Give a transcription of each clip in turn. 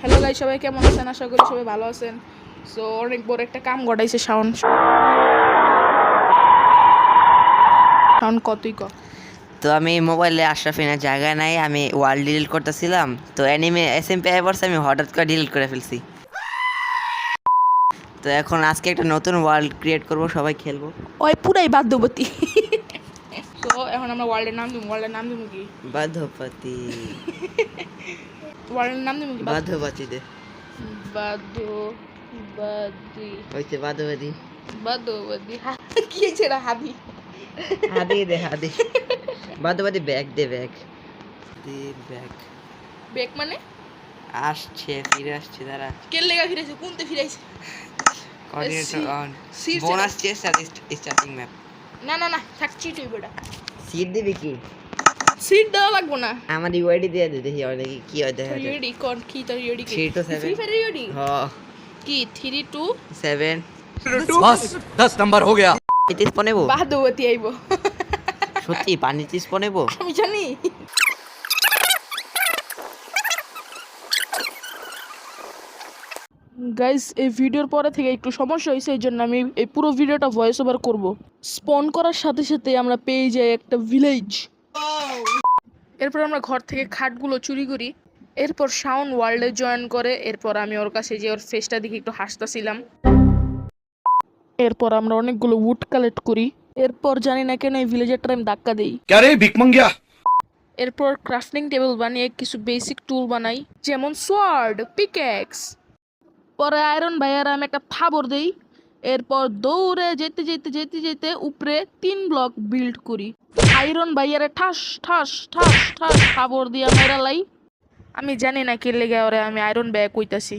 Hello guys, সবাই কেমন আছেন? আশা করি সবাই ভালো আছেন। সো অনেক বড় একটা কাম ঘটাইছে শাওন। শাওন কতই ক। তো আমি মোবাইলে আশরাফিনের জায়গা নাই, আমি ওয়ার্ল্ড ডিলিট করতেছিলাম, তো অ্যানিমে এসএমপি আইভার্স আমি হঠাৎ করে ডিলিট করে ফেলছি। তো এখন আজকে একটা নতুন ওয়ার্ল্ড ক্রিয়েট করব, সবাই খেলবো। ওই পুরাই বাধ্যবতী। সো এখন আমরা ওয়ার্ল্ডের নাম দিব কি? বাধ্যপতি। ওয়ার্ল্ডের নাম দিব কি? বাধ্যপতি দে। বাধ্যবাদী। হইছে বাধ্যপতি। বাধ্যবাদী। কি ছেড়া হাদি? হাদি দে হাদি। বাধ্যপতি ব্যাগ দে ব্যাগ। দে ব্যাগ। ব্যাগ মানে? আসছে, ফিরে আসছে, দাঁড়া। কে লেগা ফিরেছে? কোনতে ফিরাইছে? Coordinator on. বোনাস চেস আর স্টার্টিং ম্যাপ। না থাক, চিট হইব এটা। সিট দিবি কি? সিট দেওয়া লাগবো না। আমার ইউআইডি দিয়ে দে, দেখি হয় নাকি কি হয় দেখা যায়। ইউআইডি কোন কি? তোর ইউআইডি কি? 3 to 7 ফ্রি ফায়ার ইউআইডি हां কি? 3 2 7 बस 10 नंबर हो गया। ইতিস পনেবো বাধ্যবতী আইব। সত্যি পানি চিজ পনেবো আমি জানি। গাইস, এই ভিডিওর পরে থেকে একটু সমস্যা হয়েছে, এই জন্য আমি এই পুরো ভিডিওটা ভয়েস ওভার করব। স্পন করার সাথে সাথে আমরা পেয়ে যাই একটা ভিলেজ। এরপর আমরা ঘর থেকে খাটগুলো চুরি করি। এরপর শাওন ওয়ার্ল্ডে জয়েন করে। এরপর আমি ওর কাছে যে ওর ফেসটা দেখে একটু হাসতাছিলাম। এরপর আমরা অনেকগুলো উড কালেক্ট করি। এরপর জানি না কেন এই ভিলেজারটা আমি ধাক্কা দিই। क्या रे भिक मंगिया। এরপর ক্রাফটিং টেবিল বানিয়ে কিছু বেসিক টুল বানাই, যেমন সোয়ার্ড, পিক্যাক্স। পরে আয়রন ভাইয়ার আমি একটা থাবর দেই। এরপর দৌড়ে যেতে যেতে যেতে যেতে উপরে 3 ব্লক বিল্ড করি। আয়রন ভাইয়ারে ঠাস ঠাস ঠাস ঠাস থাবর দিয়া মেরালাই। আমি জানি না কি লেগে ওরে আমি আয়রন ভাইয়া কইতাছি।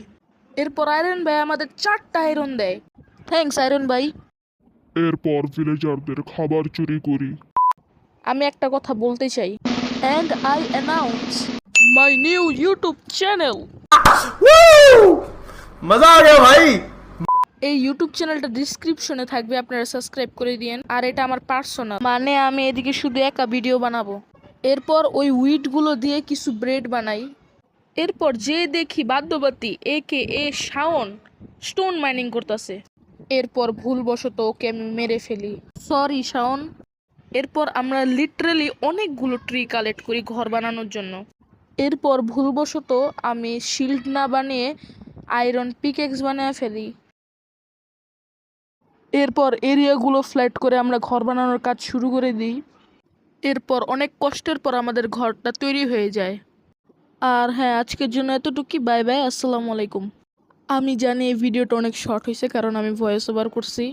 এরপর আয়রন ভাই আমাদের 4টা আয়রন দেয়। থ্যাঙ্কস আয়রন ভাই। এরপর ভিলেজারদের খাবার চুরি করি। আমি একটা কথা বলতে চাই। And I announce my new YouTube channel. मजा आ गया भाई। এই ইউটিউব চ্যানেলটা ডিসক্রিপশনে থাকবে, আপনারা সাবস্ক্রাইব করে দিয়েন। আর এটা আমার পার্সোনাল, মানে আমি এদিকে শুধু একা ভিডিও বানাবো। এরপর ওই উইডগুলো দিয়ে কিছু ব্রেড বানাই। এরপর যে দেখি বাধ্যবাদী একে এ শাওন স্টোন মাইনিং করতেছে। এরপর ভুলবশত ওকে আমি মেরে ফেলি, সরি শাওন। এরপর আমরা লিটারালি অনেকগুলো ট্রি কালেক্ট করি ঘর বানানোর জন্য। এরপর ভুলবশত আমি শিল্ড না বানিয়ে আয়রন পিকেক্স বানিয়ে ফেলি। এরপর এরিয়াগুলো ফ্ল্যাট করে আমরা ঘর বানানোর কাজ শুরু করে দিই। এরপর অনেক কষ্টের পর আমাদের ঘরটা তৈরি হয়ে যায়। আর হ্যাঁ, আজকের জন্য এতটুকুই। বাই বাই, আসসালামু আলাইকুম। আমি জানি এই ভিডিওটা অনেক শর্ট হয়েছে, কারণ আমি ভয়েস ওভার করছি।